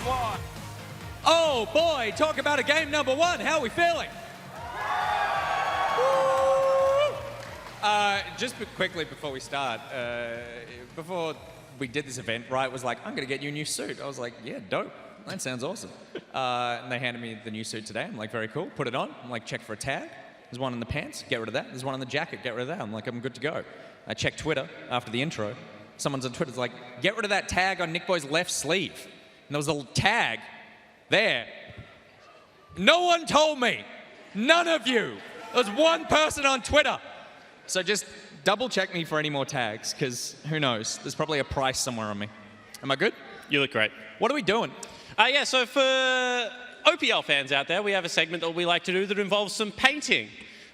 one. Oh boy, talk about a game number one. How are we feeling? Just quickly before we start, before we did this event, Riot was like, I'm going to get you a new suit. I was like, yeah, dope. That sounds awesome. And they handed me the new suit today. I'm like, very cool. Put it on. I'm like, check for a tag. There's one in the pants. Get rid of that. There's one in the jacket. Get rid of that. I'm like, I'm good to go. I checked Twitter after the intro. Someone's on Twitter like, get rid of that tag on Nick Boy's left sleeve. And there was a tag there. No one told me. None of you. There was one person on Twitter. So just double check me for any more tags, because who knows? There's probably a price somewhere on me. Am I good? You look great. What are we doing? Yeah, so for OPL fans out there, we have a segment that we like to do that involves some painting.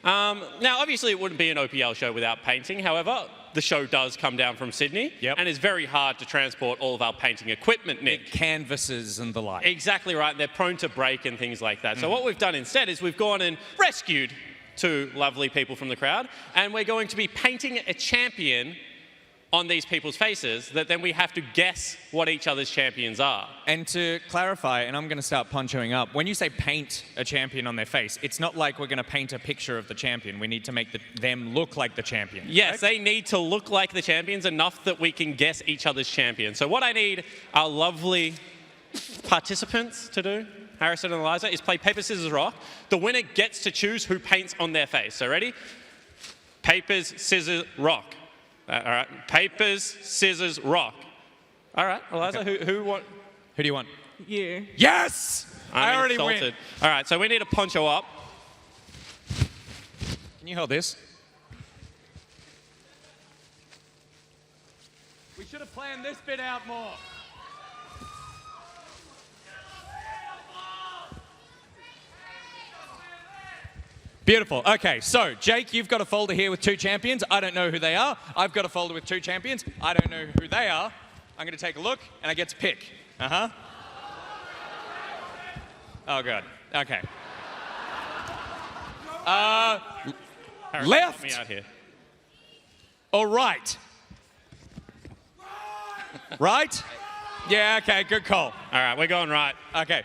Now, obviously, it wouldn't be an OPL show without painting. However, the show does come down from Sydney, and it's very hard to transport all of our painting equipment, Nick. Big canvases and the like. Exactly right. They're prone to break and things like that. So what we've done instead is we've gone and rescued two lovely people from the crowd, and we're going to be painting a champion on these people's faces that then we have to guess what each other's champions are. And to clarify, and I'm going to start ponchoing up, when you say paint a champion on their face, it's not like we're going to paint a picture of the champion. We need to make them look like the champion. Yes, they need to look like the champions enough that we can guess each other's champion. So what I need our lovely participants to do, Harrison and Eliza, is play paper, scissors, rock. The winner gets to choose who paints on their face. So ready? Papers, scissors, rock. All right. Papers, scissors, rock. All right, Eliza, Okay. who Who do you want? You. Yes! I already insulted. win. All right, so we need a poncho up. Can you hold this? We should have planned this bit out more. Beautiful. Okay, so Jake, you've got a folder here with two champions. I don't know who they are. I've got a folder with two champions. I don't know who they are. I'm going to take a look, and I get to pick. Uh-huh. Oh, God. Okay. Harrison, Left. help me out here. Or right? Right? Yeah, okay, good call. All right, we're going right. Okay.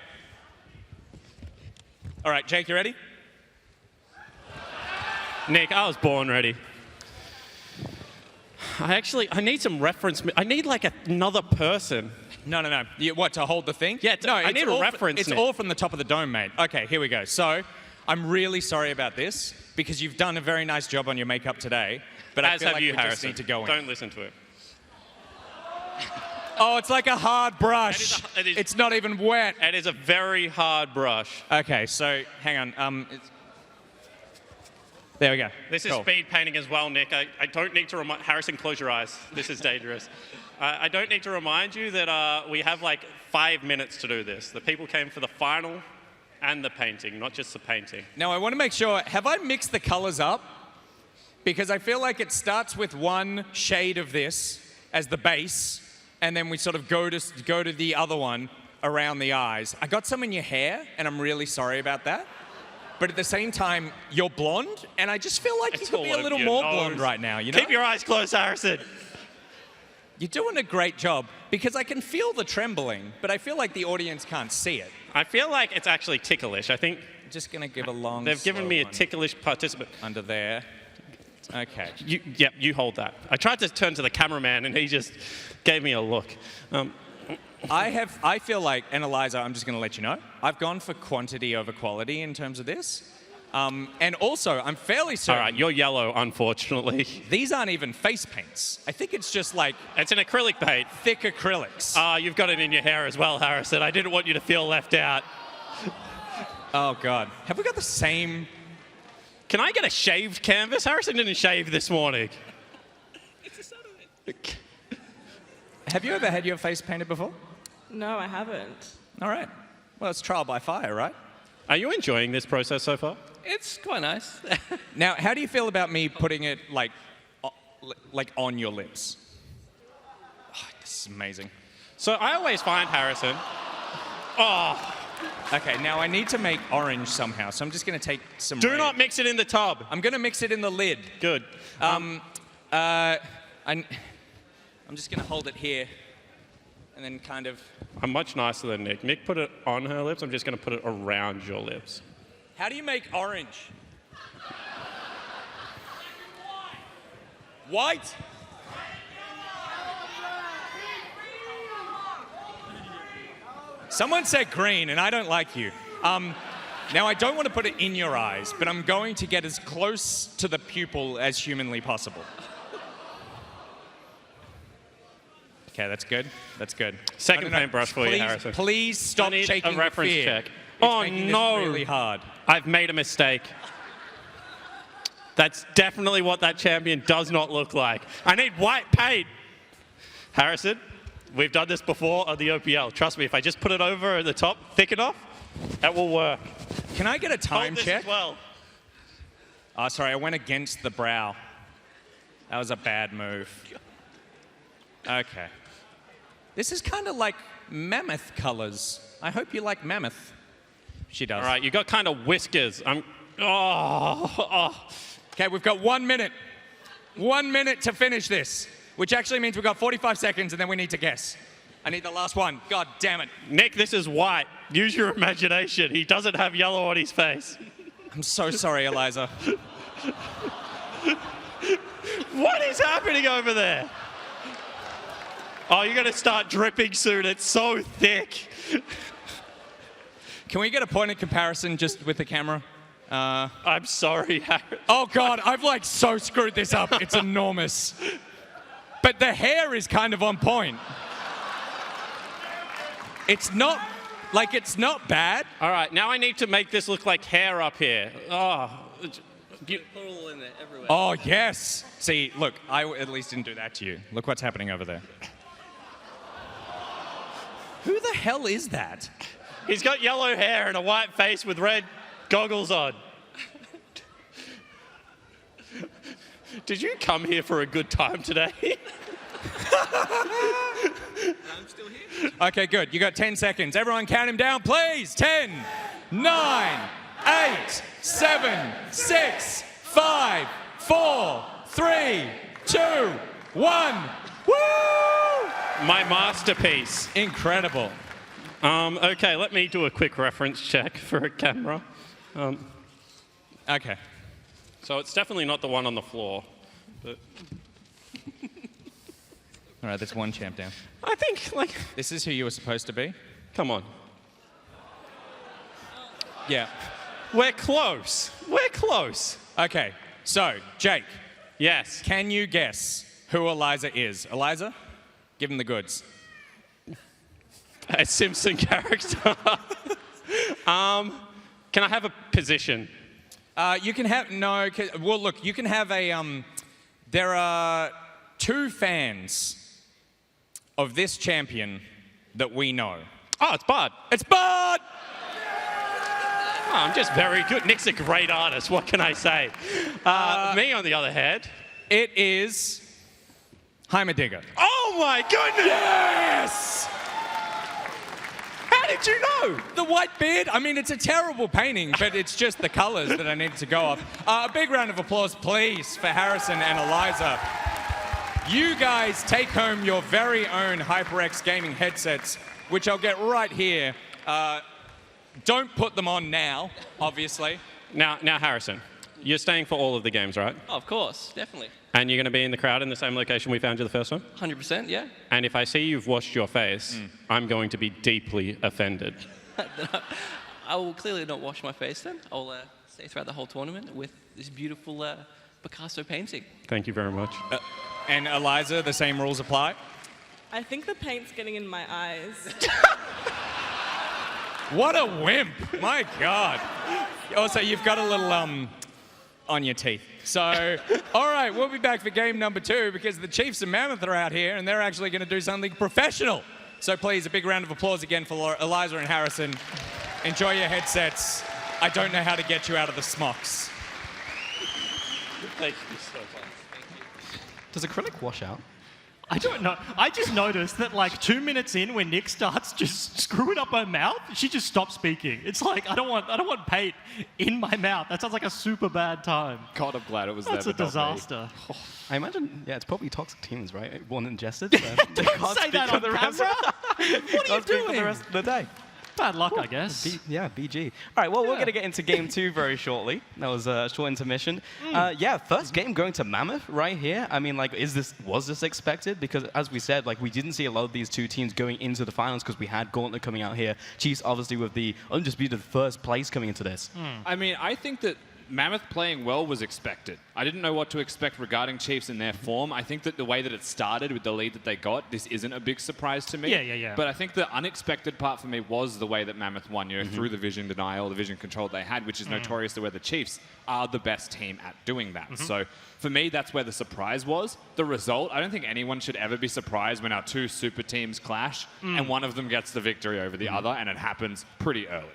All right, Jake, you ready? Nick, I was born ready. I need some reference. I need like another person. No. What, to hold the thing? Yeah, no, I need a reference, It's Nick. all from the top of the dome, mate. Okay, here we go. So, I'm really sorry about this, because you've done a very nice job on your makeup today, but I As feel have like you, we Harrison. just need to go in. Don't listen to it. Oh, it's like a hard brush. It's not even wet. It is a very hard brush. Okay, so, hang on. There we go. This is Cool. speed painting as well, Nick. I don't need to remind... Harrison, close your eyes. This is dangerous. I don't need to remind you that we have like 5 minutes to do this. The people came for the final and the painting, not just the painting. Now, I want to make sure, have I mixed the colors up? Because I feel like it starts with one shade of this as the base, and then we sort of go to the other one around the eyes. I got some in your hair, and I'm really sorry about that. But at the same time, you're blonde, and I just feel like you could be a little more blonde right now, you know? Keep your eyes closed, Harrison. You're doing a great job, because I can feel the trembling, but I feel like the audience can't see it. I feel like it's actually ticklish. I think I'm just going to give a long, they've given slow me a one ticklish participant. under there. Okay. You hold that. I tried to turn to the cameraman, and he just gave me a look. I feel like, and Eliza, I'm just going to let you know, I've gone for quantity over quality in terms of this. And also, I'm fairly certain... All right, you're yellow, unfortunately. These aren't even face paints. I think it's just like... It's an acrylic paint. Thick acrylics. You've got it in your hair as well, Harrison. I didn't want you to feel left out. Oh, God. Have we got the same... Can I get a shaved canvas? Harrison didn't shave this morning. It's a Saturday. Have you ever had your face painted before? No, I haven't. All right. Well, it's trial by fire, right? Are you enjoying this process so far? It's quite nice. Now, how do you feel about me putting it, like on your lips? Oh, this is amazing. So I always find, Harrison... Oh, Okay, now I need to make orange somehow, so I'm just going to take some do red. not mix it in the tub. I'm going to mix it in the lid. Good. I'm just going to hold it here. and then kind of... I'm much nicer than Nick. Nick put it on her lips. I'm just going to put it around your lips. How do you make orange? White? Someone said green, and I don't like you. Now, I don't want to put it in your eyes, but I'm going to get as close to the pupil as humanly possible. Okay, that's good. That's good. Second paintbrush for you, Harrison. Please stop I need shaking a reference with fear. check. It's Oh, making no. this really hard. I've made a mistake. That's definitely what that champion does not look like. I need white paint. Harrison, we've done this before on the OPL. Trust me, if I just put it over at the top thick enough, that will work. Can I get a time Hold this check? as well. Oh, sorry, I went against the brow. That was a bad move. Okay. This is kind of like Mammoth colors. I hope you like Mammoth. She does. All right, you got kind of whiskers. Okay, we've got 1 minute. 1 minute to finish this, which actually means we've got 45 seconds and then we need to guess. I need the last one. God damn it. Nick, this is white. Use your imagination. He doesn't have yellow on his face. I'm so sorry, Eliza. What is happening over there? Oh, you're going to start dripping soon. It's so thick. Can we get a point of comparison just with the camera? I'm sorry, Harry. Oh, God, I've like so screwed this up. It's enormous. But the hair is kind of on point. It's not bad. All right, now I need to make this look like hair up here. Oh, Put all in there, everywhere. Oh, yes. See, look, I at least didn't do that to you. Look what's happening over there. Who the hell is that? he's got yellow hair and a white face with red goggles on. Did you come here for a good time today? I'm still here. Okay, good. You got 10 seconds. Everyone count him down, please. 10, 9, 8, 7, 6, 5, 4, 3, 2, 1. Woo! My masterpiece. Incredible. Okay, let me do a quick reference check for a camera. Okay. So it's definitely not the one on the floor, but All right, that's one champ down. I think, like, This is who you were supposed to be? come on. Yeah. We're close. We're close. Okay, so, Jake, Yes. can you guess who Eliza is? Eliza, give him the goods. A Simpson character. Can I have a position? You can have, no, well, look, you can have a, there are 2 fans of this champion that we know. Oh, it's Bud. It's Bud! Oh, I'm just very good. Nick's a great artist. What can I say? Me, on the other hand. It is Heimerdinger. Oh my goodness! Yes! How did you know? The white beard, I mean, it's a terrible painting, but it's just the colors that I needed to go off. A big round of applause, please, for Harrison and Eliza. You guys take home your very own HyperX gaming headsets, which I'll get right here. Don't put them on now, obviously. Now, Harrison, you're staying for all of the games, right? Oh, of course, definitely. And you're going to be in the crowd in the same location we found you the first time? 100%, yeah. And if I see you've washed your face, I'm going to be deeply offended. I will clearly not wash my face then. I'll stay throughout the whole tournament with this beautiful Picasso painting. Thank you very much. And Eliza, the same rules apply? I think the paint's getting in my eyes. What a wimp! My God. Also, you've got a little on your teeth. So, all right, we'll be back for game number 2 because the Chiefs and Mammoth are out here and they're actually going to do something professional. So please, a big round of applause again for Eliza and Harrison. Enjoy your headsets. I don't know how to get you out of the smocks. Thank you so much. Does acrylic wash out? I don't know. I just noticed that like 2 minutes in, when Nick starts just screwing up her mouth, she just stops speaking. It's like I don't want paint in my mouth. That sounds like a super bad time. God, I'm glad it was That's there, a but not me. disaster. I imagine, yeah, it's probably toxic teams, right? One ingested. So they Don't can't say speak that for on the rest camera. What are you speak for doing? the rest of the day. Bad luck, I guess. BG. All right, well, we're going to get into game 2 very shortly. That was a short intermission. Yeah, first game going to Mammoth right here. I mean, like, was this expected? Because as we said, like, we didn't see a lot of these two teams going into the finals because we had Gauntlet coming out here. Chiefs, obviously, with the undisputed first place coming into this. I mean, I think that Mammoth playing well was expected. I didn't know what to expect regarding Chiefs in their form. I think that the way that it started with the lead that they got, this isn't a big surprise to me. Yeah. But I think the unexpected part for me was the way that Mammoth won, through the vision denial, the vision control they had, which is notorious to where the Chiefs are the best team at doing that. So for me, that's where the surprise was. The result, I don't think anyone should ever be surprised when our two super teams clash and one of them gets the victory over the other, and it happens pretty early.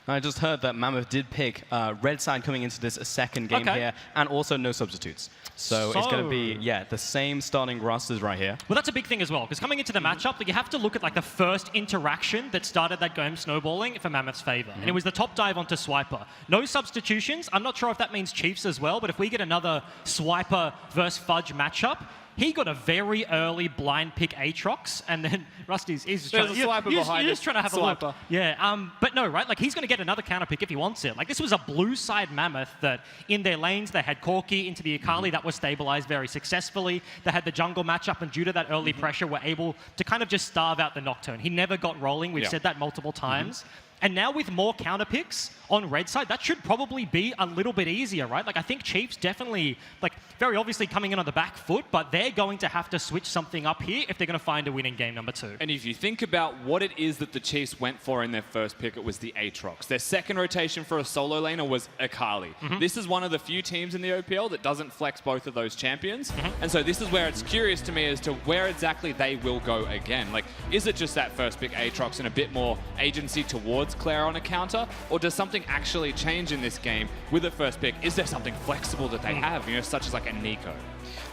I just heard that Mammoth did pick red side coming into this second game here, and also no substitutes. So it's going to be, the same starting rosters right here. Well, that's a big thing as well, because coming into the matchup, you have to look at like the first interaction that started that game snowballing for Mammoth's favor. And it was the top dive onto Swiper. No substitutions. I'm not sure if that means Chiefs as well, but if we get another Swiper versus Fudge matchup, he got a very early blind pick Aatrox, and then Rusty's just There's a swiper behind you're it. just trying to have a look. Yeah, but no, right? Like, he's going to get another counter pick if he wants it. Like, this was a blue side Mammoth that in their lanes, they had Corki into the Akali. That was stabilized very successfully. They had the jungle matchup, and due to that early pressure, were able to kind of just starve out the Nocturne. He never got rolling. We've said that multiple times. And now with more counter picks on red side, that should probably be a little bit easier, right? Like, I think Chiefs definitely, like, very obviously coming in on the back foot, but they're going to have to switch something up here if they're going to find a win in game number 2. And if you think about what it is that the Chiefs went for in their first pick, it was the Aatrox. Their second rotation for a solo laner was Akali. This is one of the few teams in the OPL that doesn't flex both of those champions. And so this is where it's curious to me as to where exactly they will go again. Like, is it just that first pick Aatrox and a bit more agency towards Claire on a counter, or does something actually change in this game with the first pick? Is there something flexible that they have, such as like a Nico?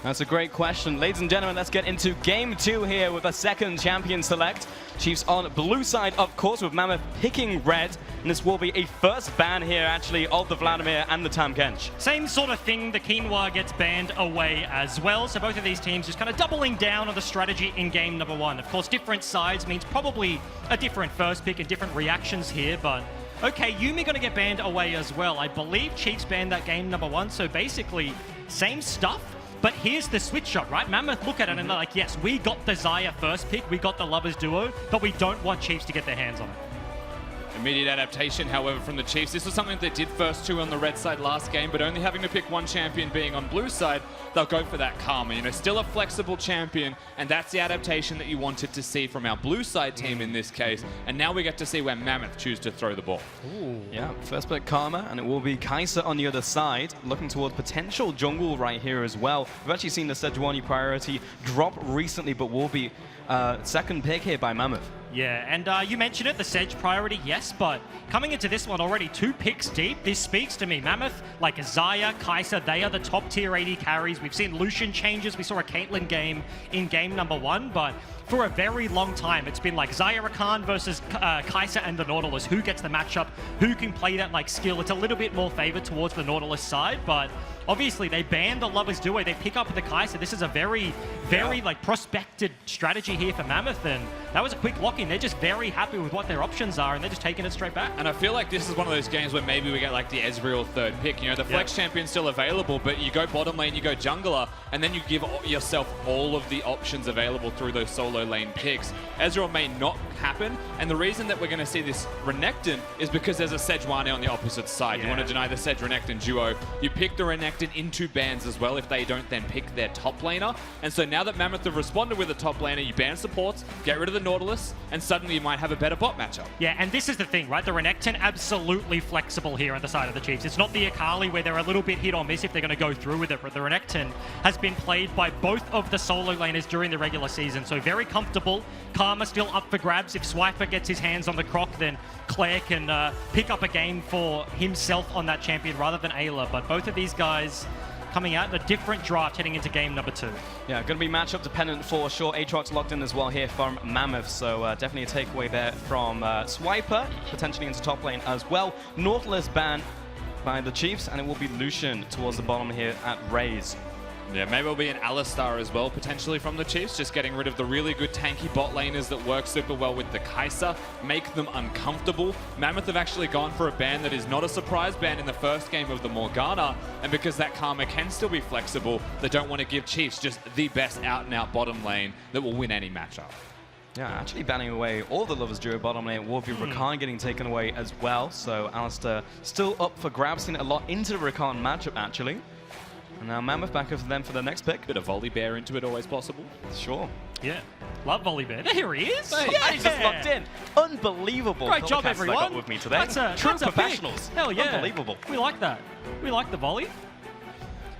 That's a great question. Ladies and gentlemen, let's get into game 2 here with a second champion select. Chiefs on blue side, of course, with Mammoth picking red. And this will be a first ban here, actually, of the Vladimir and the Tam Kench. Same sort of thing, the Quinoa gets banned away as well. So both of these teams just kind of doubling down on the strategy in game number 1. Of course, different sides means probably a different first pick and different reactions here, but okay, Yuumi going to get banned away as well. I believe Chiefs banned that game number 1, so basically same stuff. But here's the switch up, right? Mammoth look at it and they're like, yes, we got the Xayah first pick, we got the Lovers duo, but we don't want Chiefs to get their hands on it. Immediate adaptation, however, from the Chiefs. This was something they did first 2 on the red side last game, but only having to pick one champion being on blue side, they'll go for that Karma. Still a flexible champion, and that's the adaptation that you wanted to see from our blue side team in this case. And now we get to see where Mammoth choose to throw the ball. Ooh. Yeah, first pick Karma, and it will be Kai'Sa on the other side, looking toward potential jungle right here as well. We've actually seen the Sejuani priority drop recently, but will be second pick here by Mammoth. Yeah, and you mentioned it, the Sedge priority, yes, but coming into this one already 2 picks deep, this speaks to me. Mammoth, like Xayah, Kai'Sa, they are the top tier AD carries. We've seen Lucian changes. We saw a Caitlyn game in game number 1, but for a very long time, it's been like Xayah Rakan versus Kai'Sa and the Nautilus. Who gets the matchup? Who can play that like skill? It's a little bit more favored towards the Nautilus side, but obviously they ban the Lovers duo. They pick up the Kai'Sa. This is a very like prospected strategy here for Mammoth, and that was a quick lock-in. They're just very happy with what their options are, and they're just taking it straight back. And I feel like this is one of those games where maybe we get like the Ezreal third pick. The flex champion's still available, but you go bottom lane, you go jungler, and then you give yourself all of the options available through those solo lane picks. Ezreal may not happen, and the reason that we're going to see this Renekton is because there's a Sejuani on the opposite side. You want to deny the Sedge Renekton duo. You pick the Renekton into bans as well if they don't then pick their top laner. And so now that Mammoth have responded with a top laner, you ban supports, get rid of the Nautilus, and suddenly you might have a better bot matchup. Yeah, and this is the thing, right? The Renekton absolutely flexible here on the side of the Chiefs. It's not the Akali where they're a little bit hit or miss if they're going to go through with it, but the Renekton has been played by both of the solo laners during the regular season, so very comfortable. Karma still up for grabs. If Swiper gets his hands on the Croc, then Claire can pick up a game for himself on that champion rather than Ayla, but both of these guys coming out in a different draft heading into game number 2. Yeah, going to be matchup dependent for sure. Aatrox locked in as well here from Mammoth, so definitely a takeaway there from Swiper, potentially into top lane as well. Nautilus banned by the Chiefs, and it will be Lucian towards the bottom here at Raze. Yeah, maybe it'll be an Alistar as well, potentially from the Chiefs, just getting rid of the really good tanky bot laners that work super well with the Kai'Sa, make them uncomfortable. Mammoth have actually gone for a ban that is not a surprise ban in the first game of the Morgana, and because that Karma can still be flexible, they don't want to give Chiefs just the best out-and-out bottom lane that will win any matchup. Yeah, actually banning away all the Lovers Duo bottom lane. Wolfie Rakan getting taken away as well, so Alistar still up for grabs, seen a lot into the Rakan matchup actually. And now Mammoth back over them for the next pick. Bit of volley bear into it, always possible. Sure. Yeah. Love Volley Bear. There he is. Hey, Yeah. he's just locked in. Unbelievable. Great job, telecasters I everyone. got with me today. That's True a pick. professionals. Hell yeah. Unbelievable. We like that. We like the volley.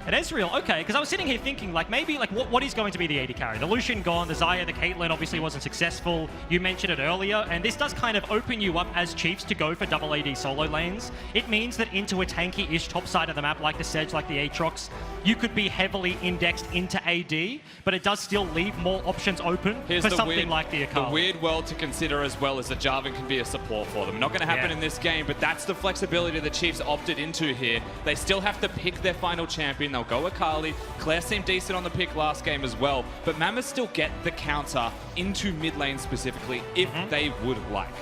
And Ezreal, okay, because I was sitting here thinking, like, maybe, like, what is going to be the AD carry? The Lucian gone, the Xayah, the Caitlyn obviously wasn't successful. You mentioned it earlier, and this does kind of open you up as Chiefs to go for double AD solo lanes. It means that into a tanky-ish top side of the map, like the Sedge, like the Aatrox, you could be heavily indexed into AD, but it does still leave more options open for something like the Akali. The weird world to consider as well is that Jarvan can be a support for them. Not going to happen in this game, but that's the flexibility the Chiefs opted into here. They still have to pick their final champion. They'll go Akali. Claire seemed decent on the pick last game as well, but Mammoth still get the counter into mid lane specifically if they would like.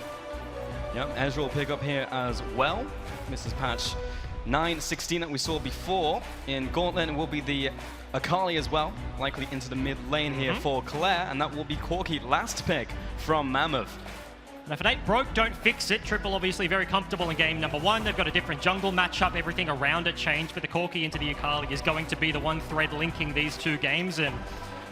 Yep, Ezreal will pick up here as well. This is patch 9.16 that we saw before. In Gauntlet, it will be the Akali as well, likely into the mid lane here for Claire, and that will be Corki, last pick from Mammoth. And if it ain't broke, don't fix it. Triple obviously very comfortable in game number 1. They've got a different jungle matchup. Everything around it changed, but the Corki into the Akali is going to be the one thread linking these two games. And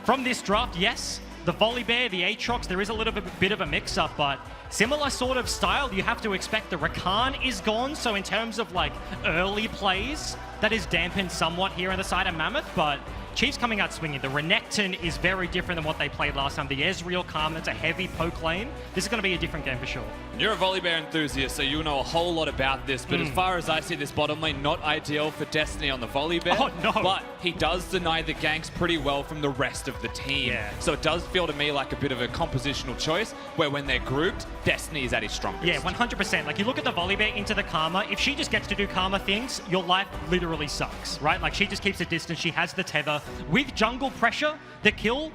from this draft, yes, the Volley Bear, the Aatrox, there is a little bit of a mix-up, but similar sort of style. You have to expect the Rakan is gone, so in terms of like early plays, that is dampened somewhat here on the side of Mammoth, but Chiefs coming out swinging. The Renekton is very different than what they played last time. The Ezreal Karma, that's a heavy poke lane. This is going to be a different game for sure. You're a Volley Bear enthusiast, so you know a whole lot about this, but as far as I see this bottom lane, not ideal for Destiny on the Volley Bear. Oh, no. But he does deny the ganks pretty well from the rest of the team. Yeah. So it does feel to me like a bit of a compositional choice, where when they're grouped, Destiny is at his strongest. Yeah, 100%. Like, you look at the Volley Bear into the Karma, if she just gets to do Karma things, your life literally sucks, right? Like, she just keeps a distance, she has the tether. With jungle pressure, the kill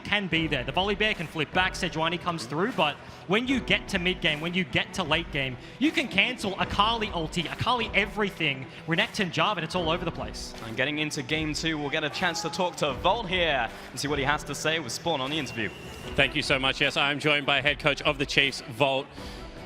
can be there. The Volley Bear can flip back, Sejuani comes through, but when you get to mid-game, when you get to late game, you can cancel Akali ulti, Akali everything, Renekton, Jarvan, it's all over the place. And getting into game 2, we'll get a chance to talk to Volt here and see what he has to say with Spawn on the interview. Thank you so much. Yes, I'm joined by head coach of the Chiefs, Volt.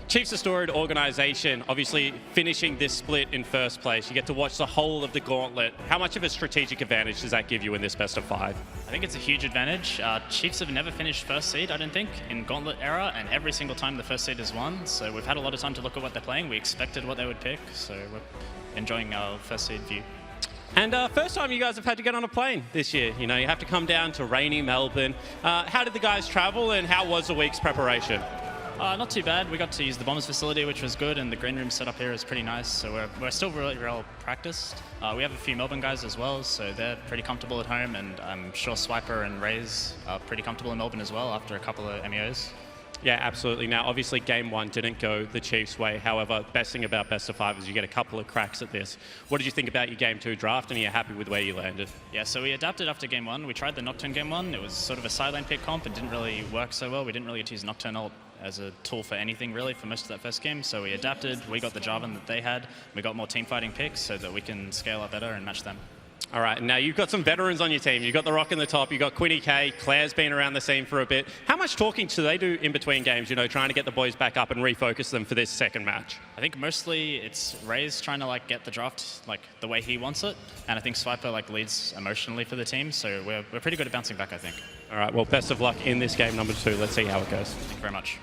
Chiefs, a storied organization, obviously finishing this split in first place. You get to watch the whole of the gauntlet. How much of a strategic advantage does that give you in this best of 5? I think it's a huge advantage. Chiefs have never finished first seed, I don't think, in Gauntlet era, and every single time the first seed has won. So we've had a lot of time to look at what they're playing. We expected what they would pick, so we're enjoying our first seed view. And first time you guys have had to get on a plane this year. You know, you have to come down to rainy Melbourne. How did the guys travel, and how was the week's preparation? Not too bad. We got to use the Bombers facility, which was good, and the green room setup here is pretty nice. So we're still really well practiced. We have a few Melbourne guys as well, so they're pretty comfortable at home, and I'm sure Swiper and Raze are pretty comfortable in Melbourne as well after a couple of MEOs. Yeah, absolutely. Now, obviously, game 1 didn't go the Chiefs' way. However, best thing about best of 5 is you get a couple of cracks at this. What did you think about your game 2 draft, and are you happy with where you landed? Yeah, so we adapted after game 1. We tried the Nocturne game 1. It was sort of a sideline pick comp. It didn't really work so well. We didn't really get to use Nocturne ult as a tool for anything, really, for most of that first game. So we adapted. We got the Jarvan that they had. We got more team fighting picks so that we can scale up better and match them. All right, now you've got some veterans on your team. You've got the Rock in the top, you've got Quinny K, Claire's been around the scene for a bit. How much talking do they do in between games, you know, trying to get the boys back up and refocus them for this second match? I think mostly it's Raze trying to like get the draft like the way he wants it, and I think Swiper like leads emotionally for the team, so we're pretty good at bouncing back, I think. All right, well, best of luck in this game number 2. Let's see how it goes. Thank you very much.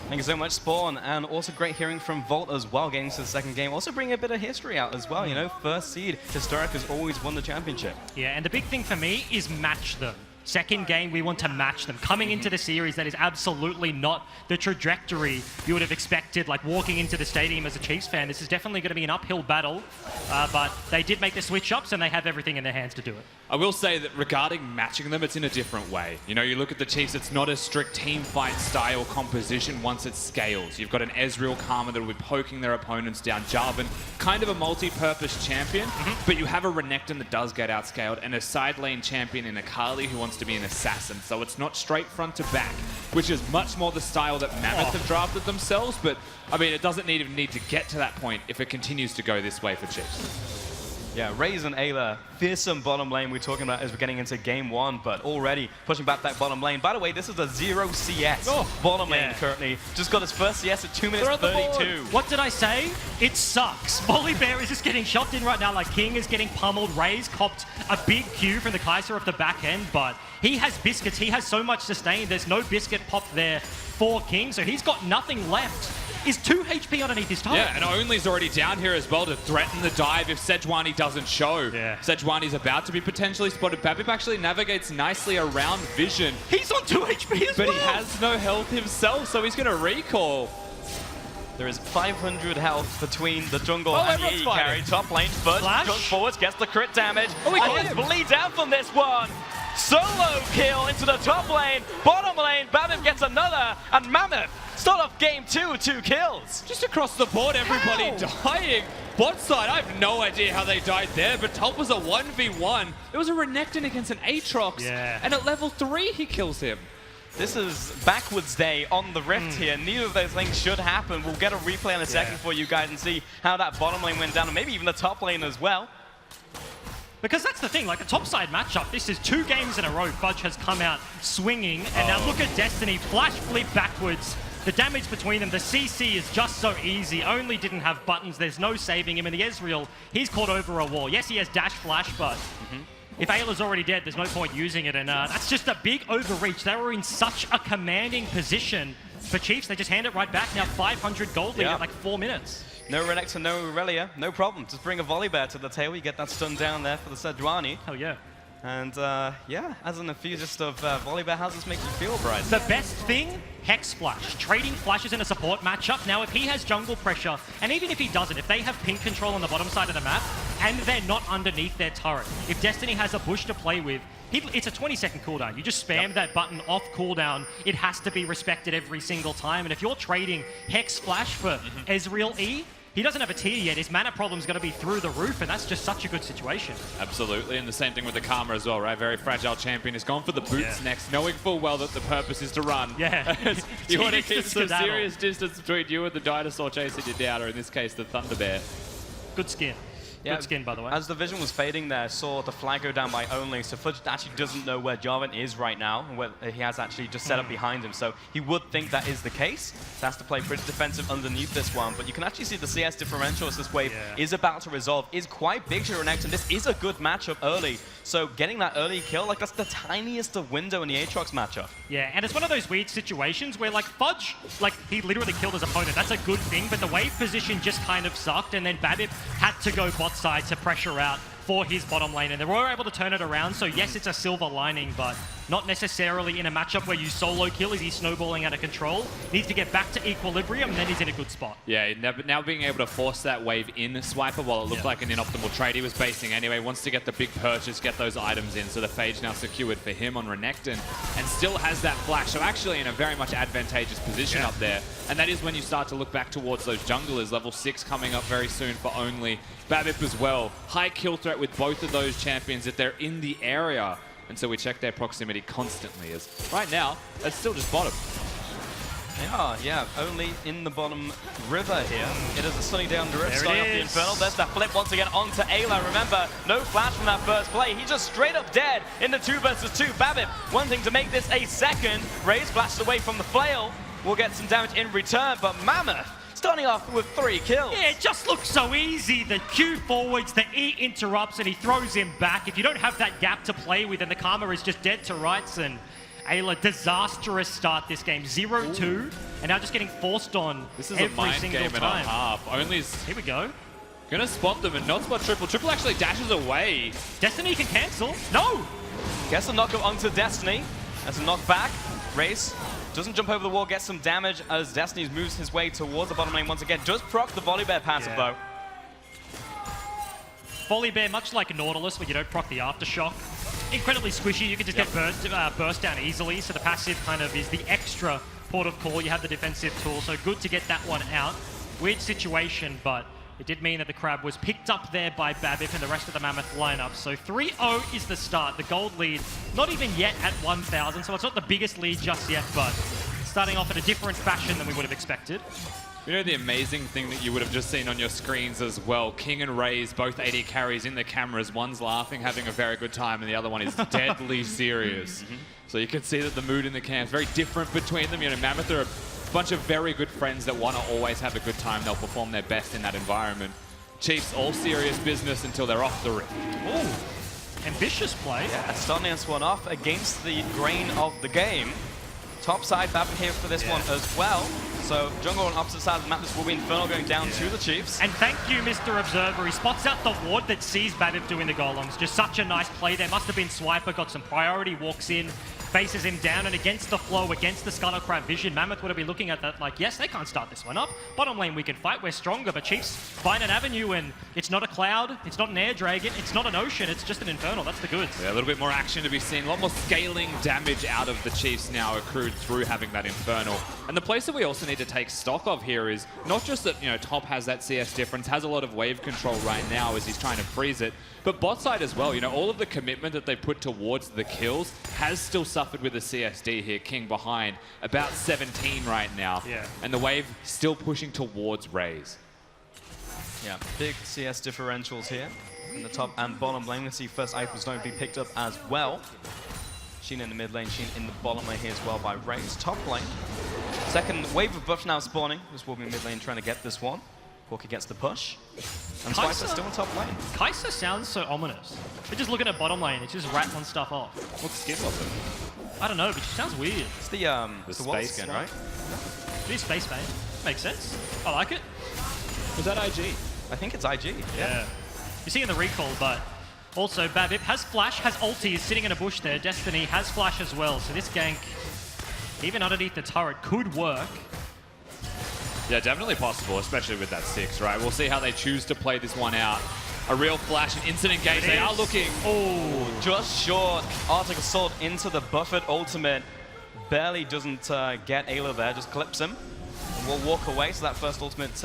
Thank you so much, Spawn, and also great hearing from Volt as well, getting to the second game. Also bringing a bit of history out as well, you know, first seed, Historic has always won the championship. Yeah, and the big thing for me is match them. Second game, we want to match them. Coming into the series, that is absolutely not the trajectory you would have expected, like walking into the stadium as a Chiefs fan. This is definitely going to be an uphill battle, but they did make the switch-ups and they have everything in their hands to do it. I will say that regarding matching them, it's in a different way. You know, you look at the Chiefs, it's not a strict team fight style composition once it scales. You've got an Ezreal Karma that will be poking their opponents down. Jarvan, kind of a multi-purpose champion, but you have a Renekton that does get outscaled and a side lane champion in Akali who wants to be an assassin. So it's not straight front to back, which is much more the style that Mammoth have drafted themselves. But, I mean, it doesn't even need to get to that point if it continues to go this way for Chiefs. Yeah, Raze and Ayla, fearsome bottom lane we're talking about as we're getting into game 1, but already pushing back that bottom lane. By the way, this is a 0 CS bottom lane currently. Just got his first CS at 2 minutes 32. What did I say? It sucks. Volibear is just getting shopped in right now, like King is getting pummeled. Raze copped a big Q from the Kaiser off the back end, but he has biscuits. He has so much sustain. There's no biscuit popped there for King, so he's got nothing left. Is 2 HP underneath his top. Yeah, and Only's already down here as well to threaten the dive if Sejuani doesn't show. Yeah. Sejuani's about to be potentially spotted. Babip actually navigates nicely around Vision. He's on 2 HP as well. But he has no health himself, so he's going to recall. There is 500 health between the jungle and the AD carry. Top lane, Fudge goes forwards, gets the crit damage. He got him. Bleeds out from this one. Solo kill into the top lane. Bottom lane, Babip gets another. And Mammoth start off game 2, 2 kills. Just across the board, everybody dying. Bot side, I have no idea how they died there, but Tulp was a 1v1. It was a Renekton against an Aatrox. Yeah. And at level 3, he kills him. This is backwards day on the Rift here. Neither of those things should happen. We'll get a replay in a second for you guys and see how that bottom lane went down, and maybe even the top lane as well. Because that's the thing, like a topside matchup, this is 2 games in a row. Fudge has come out swinging, and now look at Destiny, flash flip backwards. The damage between them, the CC is just so easy. Only didn't have buttons, there's no saving him. And the Ezreal, he's caught over a wall. Yes, he has dash flash, but if Ayla's already dead, there's no point using it. And that's just a big overreach. They were in such a commanding position for Chiefs. They just hand it right back. Now 500 gold lead at like 4 minutes. No Renekton, no Aurelia, no problem. Just bring a Volibear to the tail. You get that stun down there for the Sejuani. Hell yeah. And yeah, as an enthusiast of Volibear, how does this make you feel, Bryce? The best thing, Hex Flash. Trading flashes in a support matchup. Now, if he has jungle pressure, and even if he doesn't, if they have ping control on the bottom side of the map, and they're not underneath their turret, if Destiny has a bush to play with, it's a 20-second cooldown. You just spam that button off cooldown. It has to be respected every single time. And if you're trading Hex Flash for Ezreal E, he doesn't have a tier yet. His mana problem's going to be through the roof, and that's just such a good situation. Absolutely, and the same thing with the Karma as well, right? Very fragile champion. He's gone for the boots next, knowing full well that the purpose is to run. Yeah. You want to keep some serious distance between you and the dinosaur chasing you down, or in this case, the Thunder Bear. Good skin. Yeah, good skin, by the way. As the vision was fading there, saw the flag go down by Only, so Fudge actually doesn't know where Jarvan is right now, and where he has actually just set up behind him, so he would think that is the case. So has to play pretty defensive underneath this one, but you can actually see the CS differential as this wave is about to resolve, is quite big to Renekton. This is a good matchup early, so getting that early kill, like that's the tiniest of window in the Aatrox matchup. Yeah, and it's one of those weird situations where like Fudge, like he literally killed his opponent. That's a good thing, but the wave position just kind of sucked, and then Babip had to go bot side to pressure out for his bottom lane, and they were able to turn it around. So yes, it's a silver lining, but not necessarily in a matchup where you solo kill. Is he snowballing out of control? Needs to get back to equilibrium, and then he's in a good spot. Yeah, now being able to force that wave in the Swiper while it looked like an inoptimal trade he was basing anyway, wants to get the big purchase, get those items in, so the Phage now secured for him on Renekton, and still has that flash, so actually in a very much advantageous position up there. And that is when you start to look back towards those junglers. Level 6 coming up very soon for Only. Babip as well. High kill threat with both of those champions if they're in the area. And so we check their proximity constantly, as right now, it's still just bottom. Yeah, Only in the bottom river here. It is a sunny down drift starting off the Infernal. There's that flip once again onto Ayla. Remember, no flash from that first play. He's just straight up dead in the 2 versus 2. Babip wanting to make this a second. Raze flashed away from the flail. We'll get some damage in return, but Mammoth starting off with 3 kills. Yeah, it just looks so easy. The Q forwards, the E interrupts, and he throws him back. If you don't have that gap to play with, and the Karma is just dead to rights, and Ayla, disastrous start this game. 0-2, and now just getting forced on this is every a mind single game time. and a half. Only's here we go. Gonna spot them and not spot Triple. Triple actually dashes away. Destiny can cancel. No! Gets the knockup onto Destiny. As a knockback, Raze doesn't jump over the wall, gets some damage as Destiny moves his way towards the bottom lane once again. Does proc the Volley Bear passive though. Volley Bear, much like Nautilus, where you don't proc the Aftershock. Incredibly squishy, you can just get burst down easily, so the passive kind of is the extra port of call. You have the defensive tool, so good to get that one out. Weird situation, but it did mean that the Crab was picked up there by Babip and the rest of the Mammoth lineup. So 3-0 is the start. The gold lead, not even yet at 1,000, so it's not the biggest lead just yet, but starting off in a different fashion than we would have expected. You know the amazing thing that you would have just seen on your screens as well, King and Raze, both AD carries in the cameras. One's laughing, having a very good time, and the other one is deadly serious. So you can see that the mood in the camp is very different between them. You know, Mammoth are a bunch of very good friends that want to always have a good time. They'll perform their best in that environment. Chiefs, all serious business until they're off the rip. Ooh, ambitious play. Yeah, starting this one off against the grain of the game. Top side Babip here for this one as well. So jungle on opposite side of the map, this will be Infernal going down to the Chiefs. And thank you, Mr. Observer. He spots out the ward that sees Babip doing the golems. Just such a nice play there. Must have been Swiper, got some priority, walks in, faces him down, and against the flow, against the Scuttle Crab vision, Mammoth would have been looking at that like, yes, they can't start this one up. Bottom lane, we can fight, we're stronger, but Chiefs find an avenue, and it's not a cloud, it's not an air dragon, it's not an ocean, it's just an Infernal. That's the goods. Yeah, a little bit more action to be seen, a lot more scaling damage out of the Chiefs now accrued through having that Infernal. And the place that we also need to take stock of here is not just that, you know, top has that CS difference, has a lot of wave control right now as he's trying to freeze it, but bot side as well, you know, all of the commitment that they put towards the kills has still suffered with the CSD here. King behind, about 17 right now. Yeah. And the wave still pushing towards Raze. Yeah, big CS differentials here in the top and bottom lane. We see first items don't be picked up as well. Sheen in the mid lane, Sheen in the bottom lane here as well by Raze. Top lane. Second wave of buff now spawning. This will be mid lane trying to get this one. Corki gets the push. And Swiper still in top lane. Kai'Sa sounds so ominous. We're just looking at bottom lane, it's just rattling stuff off. What's skin was it? I don't know, but she sounds weird. It's the wall space skin, one. right? It is space paint. Makes sense. I like it. Was that IG? I think it's IG. Yeah. You see in the recall, but also Babip has flash, has ulti, is sitting in a bush there. Destiny has flash as well, so this gank, even underneath the turret, could work. Yeah, definitely possible, especially with that 6, right? We'll see how they choose to play this one out. A real flash and instant engage. They are looking. Oh, just short. Arctic Assault into the Buffett ultimate. Barely doesn't get Ayla there, just clips him. And will walk away, so that first ultimate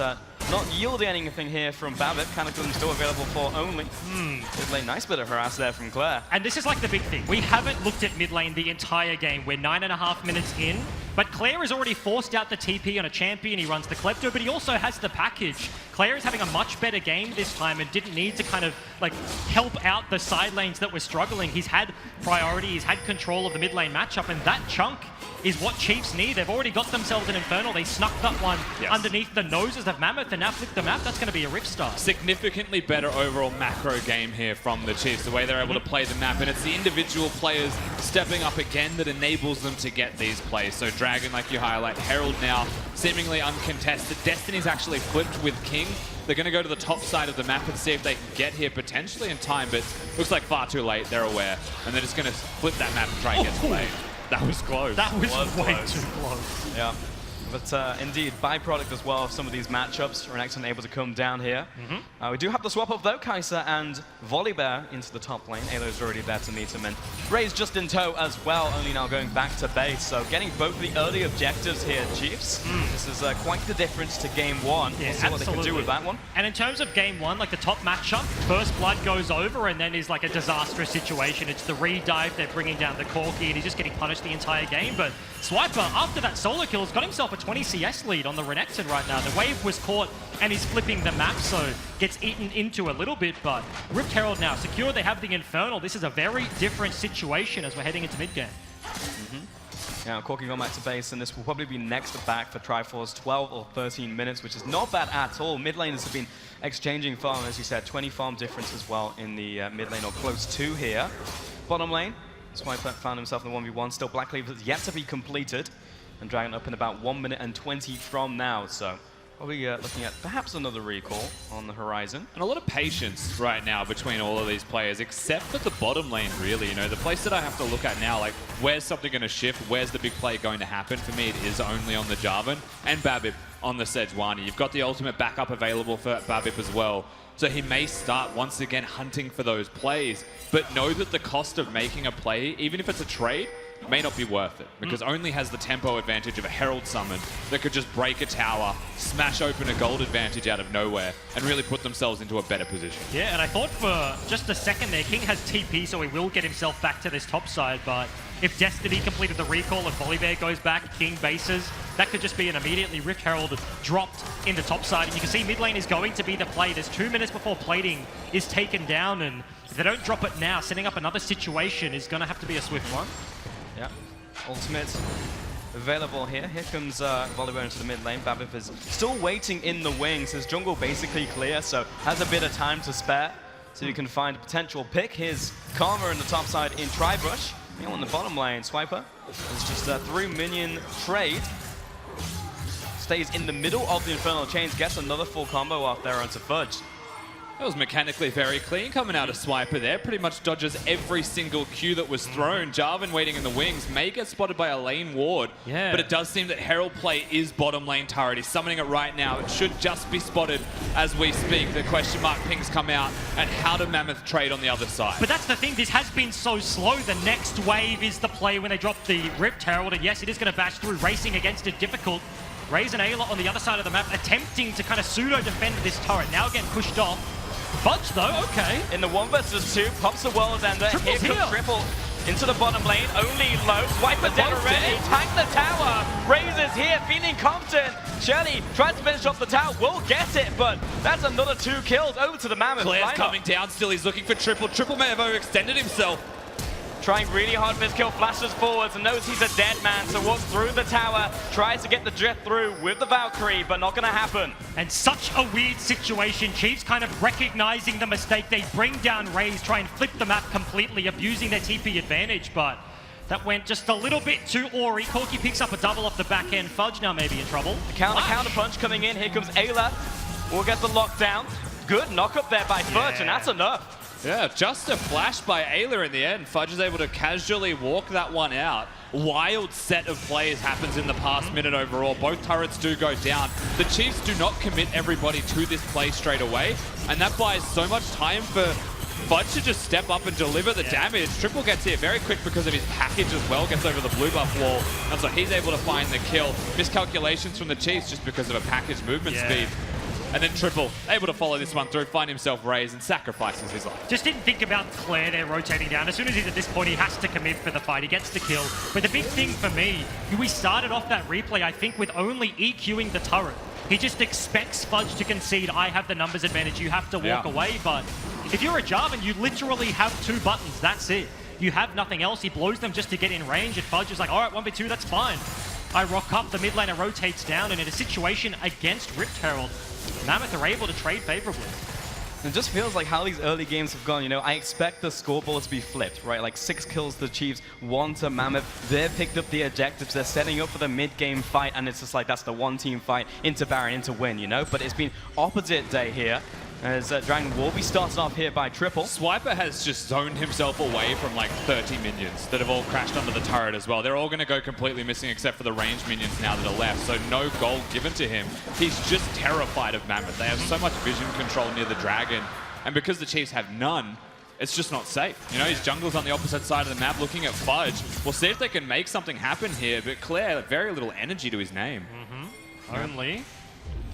not yielding anything here from Babip. Cataclysm still available for only. Mid lane, nice bit of harass there from Claire. And this is like the big thing. We haven't looked at mid lane the entire game. We're 9.5 minutes in, but Claire has already forced out the TP on a champion. He runs the Klepto, but he also has the package. Claire is having a much better game this time and didn't need to kind of like help out the side lanes that were struggling. He's had priority, he's had control of the mid lane matchup, and that chunk is what Chiefs need. They've already got themselves an Infernal. They snuck that one underneath the noses of Mammoth and now flip the map. That's going to be a rip start. Significantly better overall macro game here from the Chiefs, the way they're able to play the map. And it's the individual players stepping up again that enables them to get these plays. So Dragon, like you highlight, Herald now seemingly uncontested. Destiny's actually flipped with King. They're going to go to the top side of the map and see if they can get here potentially in time, but looks like far too late. They're aware. And they're just going to flip that map and try and get the play. That was close. That was way too close. Yeah. But indeed, byproduct as well of some of these matchups. Renekton able to come down here. We do have the swap up though, Kai'Sa and Volley Bear into the top lane. Alo's already there to meet him, and Raze just in tow as well, only now going back to base. So getting both of the early objectives here, Chiefs. This is quite the difference to game one. Yeah, we'll see what they can do with that one. And in terms of game one, like the top matchup, first blood goes over and then is like a disastrous situation. It's the re-dive, they're bringing down the Corki, and he's just getting punished the entire game. But Swiper, after that solo kill, has got himself a 20 CS lead on the Renekton right now. The wave was caught and he's flipping the map, so gets eaten into a little bit, but Ripped Herald now secure. They have the Infernal. This is a very different situation as we're heading into mid-game. Now, Corki going back to base, and this will probably be next back for Triforce, 12 or 13 minutes, which is not bad at all. Mid laners have been exchanging farm, as you said, 20 farm difference as well in the mid lane, or close to here. Bottom lane, Swiper found himself in the 1v1, still Black Cleave is yet to be completed, and Dragon up in about 1 minute and 20 from now, so Are we looking at perhaps another recall on the horizon? And a lot of patience right now between all of these players, except for the bottom lane, really. You know, the place that I have to look at now, like, where's something going to shift? Where's the big play going to happen? For me, it is only on the Jarvan and Babip on the Sejuani. You've got the ultimate backup available for Babip as well. So he may start once again hunting for those plays, but know that the cost of making a play, even if it's a trade, may not be worth it, because only has the tempo advantage of a Herald summon that could just break a tower, smash open a gold advantage out of nowhere, and really put themselves into a better position. Yeah, and I thought for just a second there, King has TP, so he will get himself back to this top side, but if Destiny completed the recall and Volibear goes back, King bases, that could just be an immediately Rift Herald dropped into top side, and you can see mid lane is going to be the play. There's 2 minutes before plating is taken down, and if they don't drop it now, setting up another situation is going to have to be a swift one. Yeah, ultimate available here. Here comes Volibear into the mid lane. Babip is still waiting in the wings. His jungle basically clear, so has a bit of time to spare, so you can find a potential pick. Here's Karma in the top side in Tribrush. On the bottom lane, Swiper is just a 3-minion trade. Stays in the middle of the Infernal Chains, gets another full combo off there onto Fudge. That was mechanically very clean coming out of Swiper there. Pretty much dodges every single Q that was thrown. Jarvan waiting in the wings may get spotted by a lane ward. Yeah. But it does seem that Herald play is bottom lane turret. He's summoning it right now. It should just be spotted as we speak. The question mark pings come out. And how do Mammoth trade on the other side? But that's the thing, this has been so slow. The next wave is the play when they drop the Rift Herald, and yes, it is going to bash through, racing against it difficult. Raze and Ayla on the other side of the map attempting to kind of pseudo-defend this turret. Now getting pushed off. Fudge though, okay. In the 1 versus 2, pops the world ender. Here comes Triple into the bottom lane, only low. Swiper dead already, tank the tower. Raze is here, feeling confident. Shelly tries to finish off the tower, will get it, but that's another 2 kills over to the Mammoth. Claire's coming down still, he's looking for Triple. Triple may have overextended himself. Trying really hard for his kill, flashes forwards and knows he's a dead man, so walks through the tower, tries to get the drift through with the Valkyrie, but not gonna happen. And such a weird situation. Chiefs kind of recognizing the mistake. They bring down Raze, try and flip the map completely, abusing their TP advantage, but that went just a little bit too Ori. Corki picks up a double off the back end. Fudge now maybe in trouble. The counter punch coming in. Here comes Ayla. We'll get the lockdown. Good knock up there by Fudge, and that's enough. Yeah, just a flash by Ayla in the end. Fudge is able to casually walk that one out. Wild set of plays happens in the past minute overall. Both turrets do go down. The Chiefs do not commit everybody to this play straight away, and that buys so much time for Fudge to just step up and deliver the damage. Triple gets here very quick because of his package as well, gets over the blue buff wall, and so he's able to find the kill. Miscalculations from the Chiefs just because of a package movement speed. And then Triple, able to follow this one through, find himself Raze and sacrifices his life. Just didn't think about Claire there rotating down. As soon as he's at this point, he has to commit for the fight. He gets the kill. But the big thing for me, we started off that replay, I think, with only EQing the turret. He just expects Fudge to concede, I have the numbers advantage, you have to walk away. But if you're a Jarvan, you literally have 2 buttons, that's it. You have nothing else. He blows them just to get in range, and Fudge is like, all right, 1v2, that's fine. I rock up, the mid laner rotates down, and in a situation against Rift Herald, Mammoth are able to trade favorably. It just feels like how these early games have gone, you know, I expect the scoreboard to be flipped, right? Like 6 kills to the Chiefs, 1 to Mammoth. They've picked up the objectives, they're setting up for the mid-game fight, and it's just like that's the one-team fight into Baron, into win, you know? But it's been opposite day here, as Dragon will be started off here by Triple. Swiper has just zoned himself away from like 30 minions that have all crashed under the turret as well. They're all going to go completely missing except for the ranged minions now that are left, so no gold given to him. He's just terrified of Mammoth. They have so much vision control near the dragon, and because the Chiefs have none, it's just not safe. You know, his jungle's on the opposite side of the map looking at Fudge. We'll see if they can make something happen here, but Claire, very little energy to his name. Only.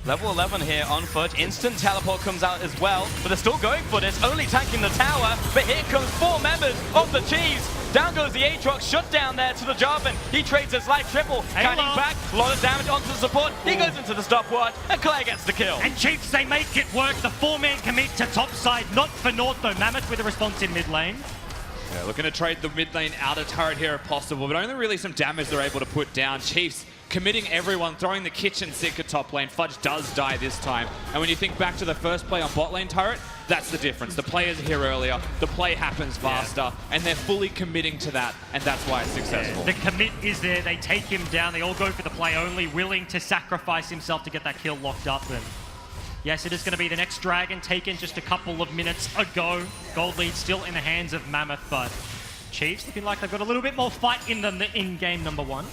Level 11 here on Fudge. Instant teleport comes out as well, but they're still going for this, only tanking the tower. But here comes 4 members of the Chiefs. Down goes the Aatrox, shut down there to the Jarvan. He trades his life. Triple, cutting back, a lot of damage onto the support. He goes into the stopwatch, and Claire gets the kill. And Chiefs, they make it work. The 4-man commit to top side, not for naught though. Mammoth with a response in mid lane. Yeah, looking to trade the mid lane outer turret here if possible, but only really some damage they're able to put down. Chiefs committing everyone, throwing the kitchen sink at top lane. Fudge does die this time. And when you think back to the first play on bot lane turret, that's the difference. The players are here earlier, the play happens faster, and they're fully committing to that, and that's why it's successful. The commit is there. They take him down. They all go for the play only, willing to sacrifice himself to get that kill locked up. And yes, it is going to be the next dragon taken just a couple of minutes ago. Gold lead still in the hands of Mammoth, but Chiefs looking like they've got a little bit more fight in them in game number 1.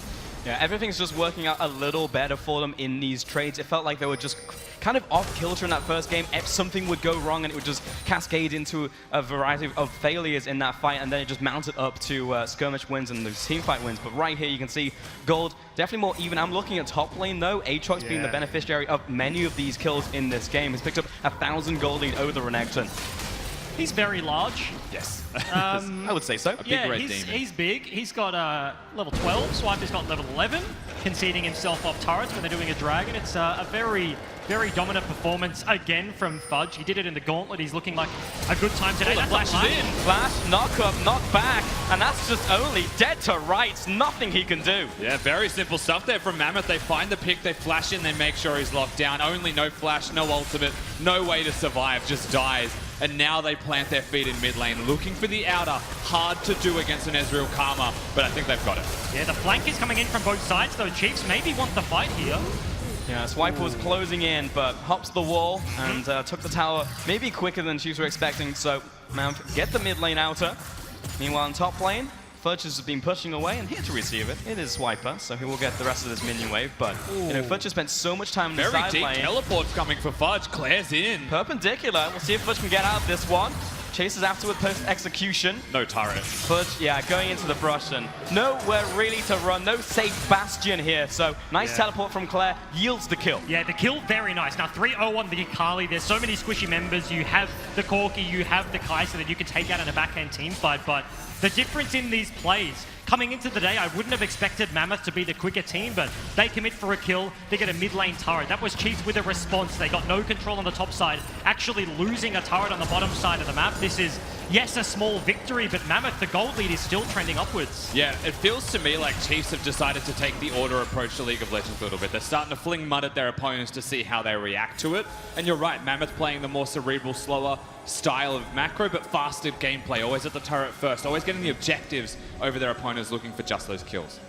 Yeah, everything's just working out a little better for them in these trades. It felt like they were just kind of off kilter in that first game. If something would go wrong and it would just cascade into a variety of failures in that fight, and then it just mounted up to skirmish wins and those team fight wins. But right here you can see Gold definitely more even. I'm looking at top lane though. Aatrox being the beneficiary of many of these kills in this game. He's picked up 1,000 gold lead over the Renekton. He's very large. Yes. I would say so. A big red demon. He's big. He's got level 12. Swiper's got level 11, conceding himself off turrets when they're doing a dragon. It's a very, very dominant performance again from Fudge. He did it in the gauntlet. He's looking like a good time today. That flash is in. Flash, knock up, knock back, and that's just only dead to rights. Nothing he can do. Yeah, very simple stuff there from Mammoth. They find the pick, they flash in, they make sure he's locked down. Only no flash, no ultimate, no way to survive, just dies. And now they plant their feet in mid lane, looking for the outer. Hard to do against an Ezreal Karma, but I think they've got it. Yeah, the flank is coming in from both sides, though. Chiefs maybe want the fight here. Yeah, Swiper was closing in, but hops the wall and took the tower maybe quicker than Chiefs were expecting. So Mammoth get the mid lane outer. Meanwhile, in top lane, Fudge has been pushing away, and here to receive it, it is Swiper, so he will get the rest of this minion wave. But you know, Fudge has spent so much time in the side lane. Very deep teleports coming for Fudge. Claire's in. Perpendicular. We'll see if Fudge can get out of this one. Chases afterward post-execution. No turret. Fudge, yeah, going into the brush and nowhere really to run. No safe bastion here. So nice teleport from Claire. Yields the kill. Yeah, the kill, very nice. Now 3-0 on the Akali. There's so many squishy members. You have the Corki, you have the Kai'Sa that you can take out in a backhand team fight. But the difference in these plays, coming into the day, I wouldn't have expected Mammoth to be the quicker team, but they commit for a kill. They get a mid lane turret. That was Chiefs with a response. They got no control on the top side, actually losing a turret on the bottom side of the map. This is, yes, a small victory, but Mammoth, the gold lead, is still trending upwards. Yeah, it feels to me like Chiefs have decided to take the order approach to League of Legends a little bit. They're starting to fling mud at their opponents to see how they react to it. And you're right, Mammoth playing the more cerebral, slower style of macro, but faster gameplay, always at the turret first, always getting the objectives over their opponents, looking for just those kills.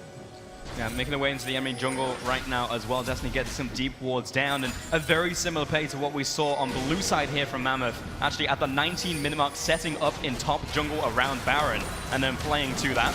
Yeah, making their way into the enemy jungle right now as well. Destiny gets some deep wards down, and a very similar play to what we saw on the blue side here from Mammoth. Actually at the 19-minute mark, setting up in top jungle around Baron, and then playing to that.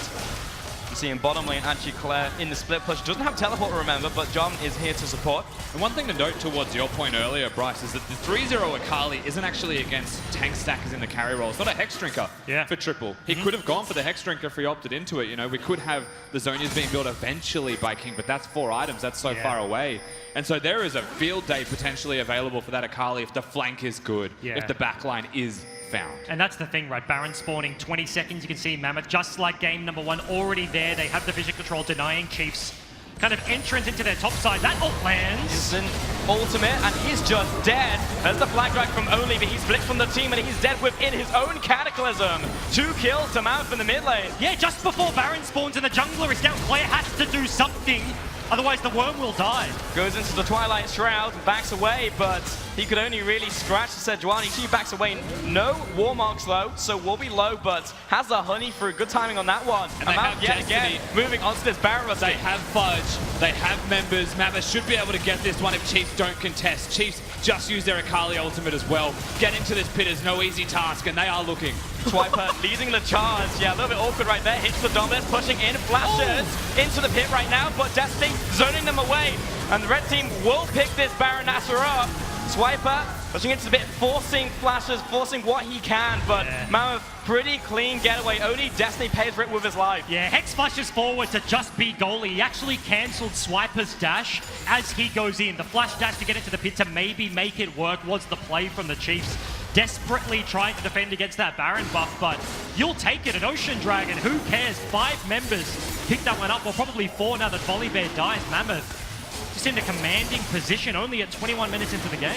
You see in bottom lane, actually Claire in the split push. Doesn't have teleport, remember, but John is here to support. And one thing to note towards your point earlier, Bryce, is that the 3-0 Akali isn't actually against tank stackers in the carry role. It's not a Hex Drinker for triple. He could have gone for the Hex Drinker if he opted into it. You know, we could have the Zonias being built eventually by King, but that's 4 items. That's so far away. And so there is a field day potentially available for that Akali if the flank is good, if the backline is found. And that's the thing, right? Baron spawning 20 seconds. You can see Mammoth, just like game number 1, already there. They have the vision control, denying Chiefs kind of entrance into their top side. That ult lands. It's an ultimate, and he's just dead. There's the flag drag from Only, but he's blitzed from the team, and he's dead within his own Cataclysm. 2 kills to Mammoth in the mid lane. Yeah, just before Baron spawns and the jungler is down, Claire has to do something. Otherwise, the worm will die. Goes into the Twilight Shroud, backs away, but he could only really scratch the Sejuani. She backs away. No war marks though, so will be low, but has the honey for good timing on that one. And they have yet Destiny. again, moving on to this Baron. They have Fudge, they have members. Mammoth should be able to get this one if Chiefs don't contest. Chiefs just use their Akali ultimate as well. Get into this pit is no easy task, and they are looking. Swiper leading the charge. Yeah, a little bit awkward right there. Hits the Dominus, pushing in, flashes into the pit right now, but Destiny zoning them away. And the red team will pick this Baron Nashor up. Swiper pushing into the pit, forcing flashes, forcing what he can, but Mammoth, pretty clean getaway. Only Destiny pays for it with his life. Yeah, Hex flashes forward to just be goalie. He actually cancelled Swiper's dash as he goes in. The flash dash to get into the pit to maybe make it work was the play from the Chiefs. Desperately trying to defend against that Baron buff, but you'll take it. An Ocean Dragon, who cares? 5 members pick that one up, or probably 4 now that Volibear dies. Mammoth just in a commanding position, only at 21 minutes into the game.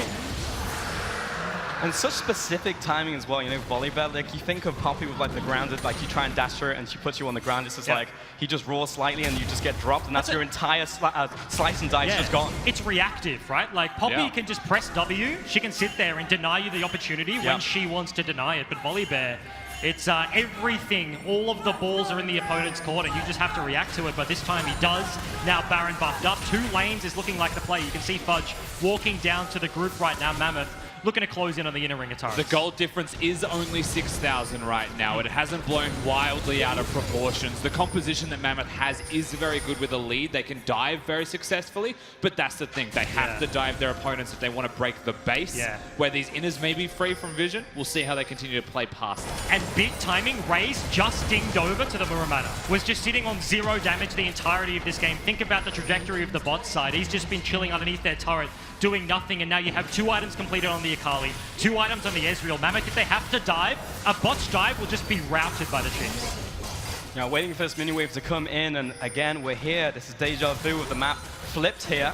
And such specific timing as well, you know, volleyball, like you think of Poppy with like the grounded, like you try and dash her and she puts you on the ground, it's just like, he just roars slightly and you just get dropped and that's your entire slice and dice just gone. It's reactive, right? Like Poppy can just press W, she can sit there and deny you the opportunity when she wants to deny it, but Volibear, it's everything, all of the balls are in the opponent's court and you just have to react to it, but this time he does. Now Baron buffed up, 2 lanes is looking like the play. You can see Fudge walking down to the group right now, Mammoth, looking to close in on the inner ring of turrets. The gold difference is only 6,000 right now. It hasn't blown wildly out of proportions. The composition that Mammoth has is very good with a lead. They can dive very successfully, but that's the thing. They have to dive their opponents if they want to break the base. Where these inners may be free from vision, we'll see how they continue to play past them. And big timing, Raze just dinged over to the Muramana. Was just sitting on 0 damage the entirety of this game. Think about the trajectory of the bot side. He's just been chilling underneath their turret, doing nothing, and now you have 2 items completed on the Akali, 2 items on the Ezreal. Mammoth, if they have to dive, a botch dive will just be routed by the Chiefs. Now waiting for this mini wave to come in, and again, we're here. This is deja vu with the map flipped here.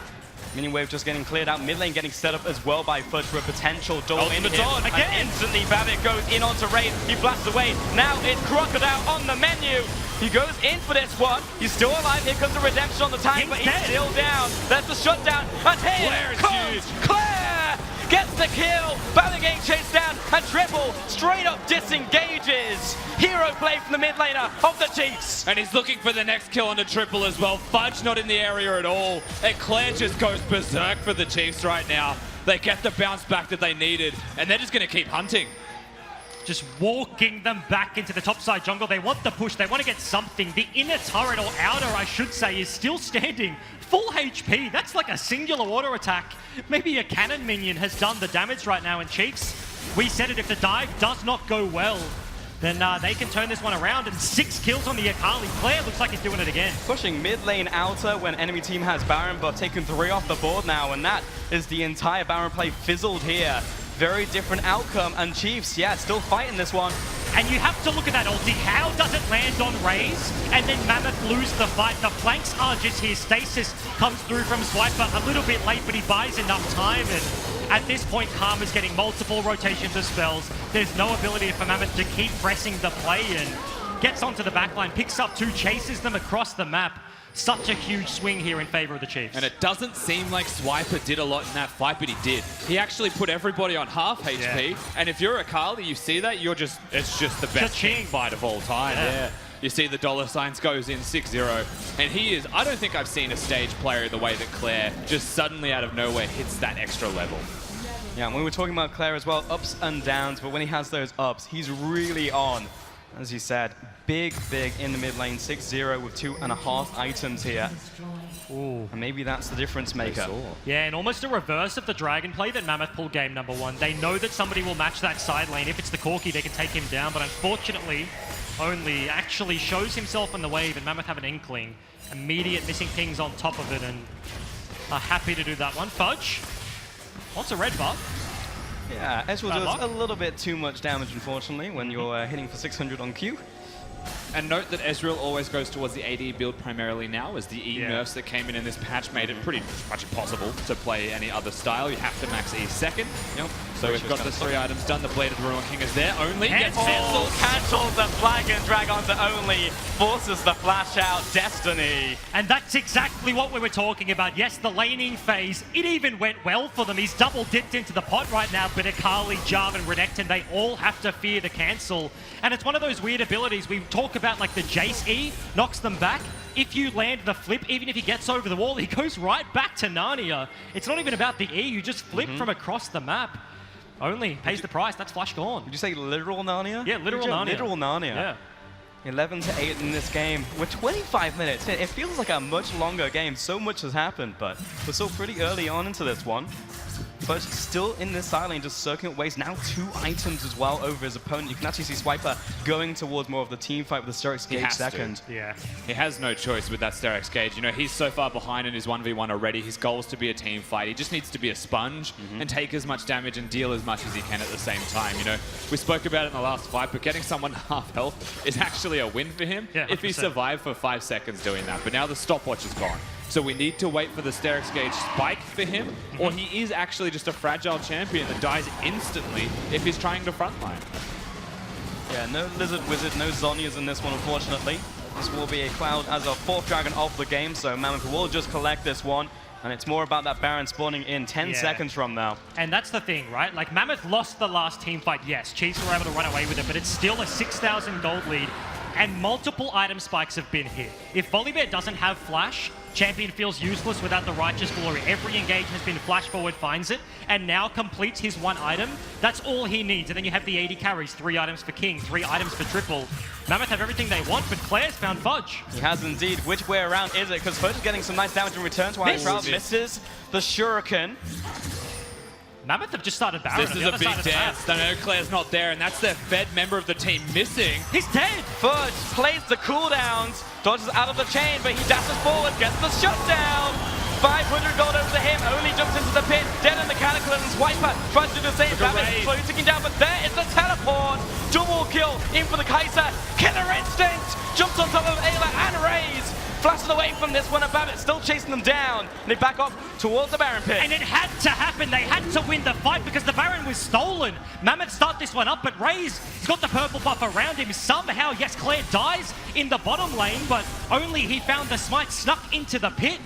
Mini wave just getting cleared out, mid lane getting set up as well by Fudge for a potential duel in here. Again! And instantly Babbitt goes in onto Raid, he blasts away. Now it's Crocodile on the menu. He goes in for this one. He's still alive. Here comes the redemption on the time, but he's still down. That's the shutdown. And here comes Claire! Gets the kill. Babbitt getting chased down, and Triple straight up disengages. Hero play from the mid laner of the Chiefs. And he's looking for the next kill on the Triple as well. Fudge not in the area at all. And Claire just goes berserk for the Chiefs right now. They get the bounce back that they needed, and they're just going to keep hunting. Just walking them back into the topside jungle. They want the push. They want to get something. The inner turret, or outer, I should say, is still standing. Full HP. That's like a singular auto attack. Maybe a cannon minion has done the damage right now. And Chiefs, we said it, if the dive does not go well, then they can turn this one around. And 6 kills on the Akali. Claire looks like he's doing it again. Pushing mid lane outer when enemy team has Baron, but taking 3 off the board now. And that is the entire Baron play fizzled here. Very different outcome, and Chiefs, still fighting this one. And you have to look at that ulti. How does it land on Raze? And then Mammoth lose the fight. The flanks are just here. Stasis comes through from Swiper a little bit late, but he buys enough time. And at this point, Karma's getting multiple rotations of spells. There's no ability for Mammoth to keep pressing the play, and gets onto the backline, picks up 2, chases them across the map. Such a huge swing here in favor of the Chiefs. And it doesn't seem like Swiper did a lot in that fight, but he did. He actually put everybody on half HP. And if you're a Akali, you see that, it's just the best team fight of all time. You see the dollar signs goes in 6-0. And he is, I don't think I've seen a stage player the way that Claire just suddenly out of nowhere hits that extra level. Yeah, and we were talking about Claire as well, ups and downs, but when he has those ups, he's really on. As you said, big in the mid lane, 6-0 with 2.5 items here. Ooh. And maybe that's the difference maker. Yeah, and almost a reverse of the Dragon play that Mammoth pulled game number 1. They know that somebody will match that side lane. If it's the Corki, they can take him down, but unfortunately, only actually shows himself on the wave, and Mammoth have an inkling. Immediate missing pings on top of it, and are happy to do that one. Fudge wants a red buff. Yeah, Ezreal does a little bit too much damage, unfortunately, when you're hitting for 600 on Q. And note that Ezreal always goes towards the AD build primarily now, as the E nerfs that came in this patch made it pretty much impossible to play any other style. You have to max E second. So we've got the 3 items done. The Blade of the Ruin King is there. Only gets cancelled. Cancels the flag and drag onto Only. Forces the flash out. Destiny. And that's exactly what we were talking about. Yes, the laning phase, it even went well for them. He's double dipped into the pot right now, but Akali, Jarvan, and Renekton, they all have to fear the cancel. And it's one of those weird abilities. We talk about like the Jace E knocks them back. If you land the flip, even if he gets over the wall, he goes right back to Narnia. It's not even about the E. You just flip from across the map. Only pays the price. That's flash gone. Did you say literal Narnia? Yeah, literal Narnia. Literal Narnia. Yeah. 11-8 in this game. We're 25 minutes in. It feels like a much longer game. So much has happened, but we're still pretty early on into this one. But still in this side lane, just circling ways. Now 2 items as well over his opponent. You can actually see Swiper going towards more of the team fight with the Sterix Gauge second. Yeah. He has no choice with that Sterix Gauge. You know, he's so far behind in his 1v1 already. His goal is to be a team fight. He just needs to be a sponge and take as much damage and deal as much as he can at the same time. You know, we spoke about it in the last fight, but getting someone half health is actually a win for him if he survived for 5 seconds doing that. But now the stopwatch is gone. So we need to wait for the Sterix Gauge spike for him, or he is actually just a fragile champion that dies instantly if he's trying to frontline. Yeah, no Lizard Wizard, no Zhonya's in this one, unfortunately. This will be a Cloud as a 4th dragon of the game, so Mammoth will just collect this one. And it's more about that Baron spawning in 10 seconds from now. And that's the thing, right? Like, Mammoth lost the last team fight, yes. Chiefs were able to run away with it, but it's still a 6,000 gold lead. And multiple item spikes have been hit. If Volibear doesn't have Flash, Champion feels useless without the Righteous Glory. Every engage has been flash forward, finds it, and now completes his 1 item. That's all he needs. And then you have the 80 carries, 3 items for King, 3 items for Triple. Mammoth have everything they want, but Claire's found Fudge. He has indeed. Which way around is it? Because Fudge is getting some nice damage in return to Shroud misses the Shuriken. Mammoth have just started Baron. This is a big dance. I know Claire's not there, and that's their Fed member of the team missing. He's dead. Fudge plays the cooldowns, dodges out of the chain, but he dashes forward, gets the shutdown. 500 gold over to him, only jumps into the pit. Dead in the Mechanical and Swiper tries to do the same damage, slowly ticking down, but there is the teleport. Double kill in for the Kai'Sa. Killer Instinct jumps on top of Ayla and Raze. Flashes away from this one, and Babbitt still chasing them down. And they back off towards the Baron pit. And it had to happen. They had to win the fight because the Baron was stolen. Mammoth start this one up, but Raze, he's got the purple buff around him. Somehow, yes, Claire dies in the bottom lane, but only he found the smite snuck into the pit.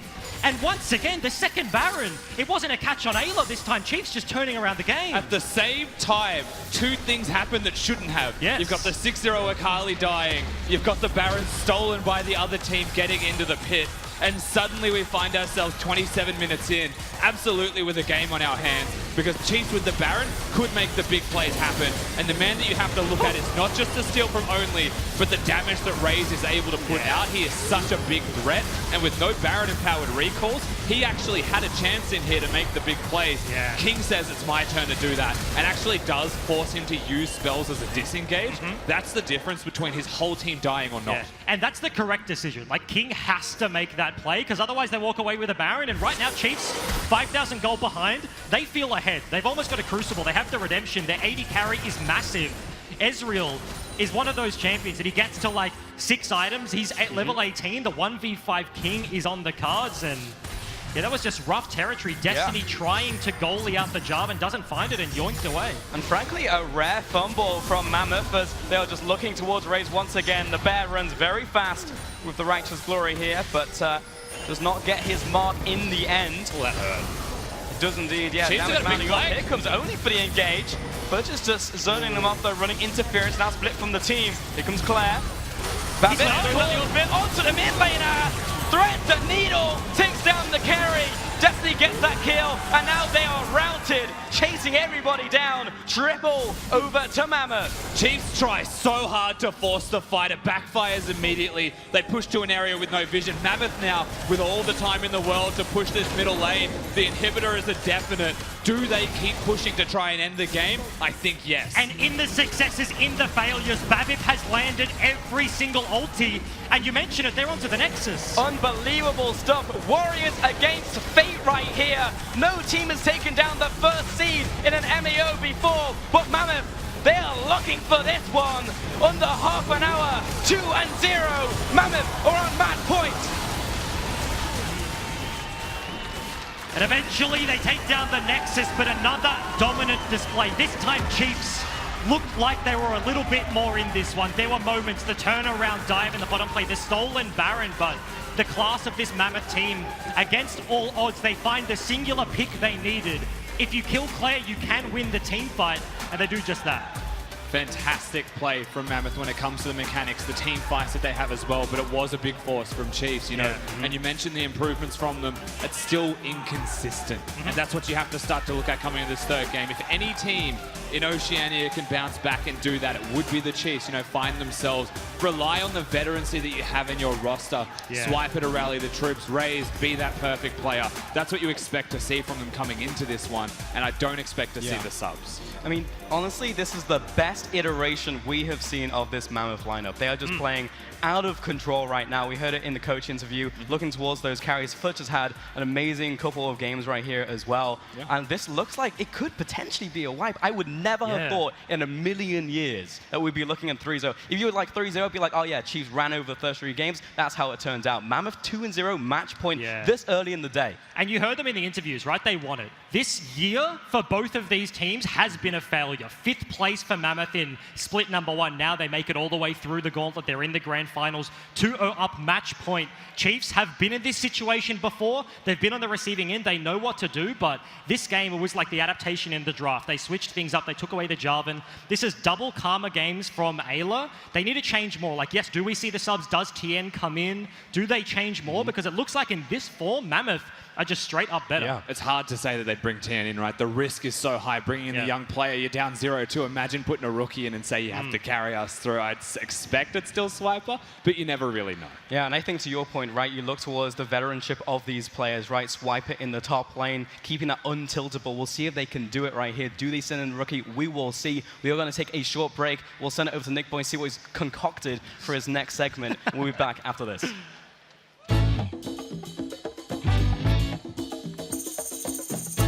And once again, the second Baron. It wasn't a catch on Ayla this time. Chiefs just turning around the game. At the same time, 2 things happen that shouldn't have. Yes. You've got the 6-0 Akali dying. You've got the Baron stolen by the other team getting into the pit. And suddenly we find ourselves 27 minutes in, absolutely with a game on our hands, because Chiefs with the Baron could make the big plays happen. And the man that you have to look at is not just the steal from Only, but the damage that Raze is able to put out. He is such a big threat, and with no Baron-empowered recalls, he actually had a chance in here to make the big plays. Yeah. King says it's my turn to do that, and actually does force him to use spells as a disengage. That's the difference between his whole team dying or not. Yeah. And that's the correct decision. Like, King has to make that play, because otherwise they walk away with a Baron. And right now, Chiefs, 5,000 gold behind. They feel ahead. They've almost got a Crucible. They have the Redemption. Their 80 carry is massive. Ezreal is one of those champions that he gets to like 6 items. He's at level 18. The 1v5 King is on the cards, and yeah, that was just rough territory. Destiny trying to goalie out the job and doesn't find it and yoinked away. And frankly, a rare fumble from Mammoth as they are just looking towards Raze once again. The bear runs very fast with the Righteous Glory here, but does not get his mark in the end. Oh, that hurt. It does indeed, yeah. Chiefs Damage got a big mounting up. play. Here comes Only for the engage. But just zoning them off though, running interference, now split from the team. Here comes Claire. Babbitt onto the mid laner. Threads the needle, takes down the carry. Destiny gets that kill, and now they are routed, chasing everybody down. Triple over to Mammoth. Chiefs try so hard to force the fight. It backfires immediately. They push to an area with no vision. Mammoth now, with all the time in the world to push this middle lane. The inhibitor is a definite. Do they keep pushing to try and end the game? I think yes. And in the successes, in the failures, Babip has landed every single ulti. And you mentioned it, they're onto the Nexus. Unbelievable stuff. Warriors against Fate right here. No team has taken down the first seed in an MAO before, but Mammoth, they are looking for this one. Under half an hour, 2-0. Mammoth are on match point. And eventually they take down the Nexus, but another dominant display. This time Chiefs looked like they were a little bit more in this one. There were moments, the turnaround dive in the bottom play, the stolen Baron, but the class of this Mammoth team, against all odds, they find the singular pick they needed. If you kill Claire, you can win the team fight, and they do just that. Fantastic play from Mammoth when it comes to the mechanics, the team fights that they have as well, but it was a big force from Chiefs, you know, and you mentioned the improvements from them. It's still inconsistent, and that's what you have to start to look at coming into this third game. If any team in Oceania can bounce back and do that, it would be the Chiefs, you know, find themselves, rely on the veterancy that you have in your roster, swipe it to rally the troops, Raze, be that perfect player. That's what you expect to see from them coming into this one, and I don't expect to see the subs. I mean, honestly, this is the best iteration we have seen of this Mammoth lineup. They are just playing out of control right now. We heard it in the coach interview, looking towards those carries. Fudge has had an amazing couple of games right here as well. And this looks like it could potentially be a wipe. I would never have thought in a million years that we'd be looking at 3-0. If you were like 3-0, it'd be like, oh yeah, Chiefs ran over the first 3 games. That's how it turns out. Mammoth 2-0 match point this early in the day. And you heard them in the interviews, right? They won it. This year for both of these teams has been a failure. 5th place for Mammoth in split number 1. Now they make it all the way through the gauntlet. They're in the grand finals. 2-0 up match point. Chiefs have been in this situation before. They've been on the receiving end. They know what to do, but this game, it was like the adaptation in the draft. They switched things up. They took away the Jarvan. This is double karma games from Ayla. They need to change more. Like, yes, do we see the subs? Does TN come in? Do they change more? Because it looks like in this form, Mammoth are just straight up better. Yeah, it's hard to say that they'd bring TN in, right? The risk is so high. Bringing in the young player, you're down 0-2. Imagine putting a rookie in and say you have to carry us through. I'd expect it's still Swiper, but you never really know. Yeah, and I think to your point, right, you look towards the veteranship of these players, right? Swiper in the top lane, keeping that untiltable. We'll see if they can do it right here. Do they send in a rookie? We will see. We are going to take a short break. We'll send it over to Nick Boy and see what he's concocted for his next segment. We'll be back after this.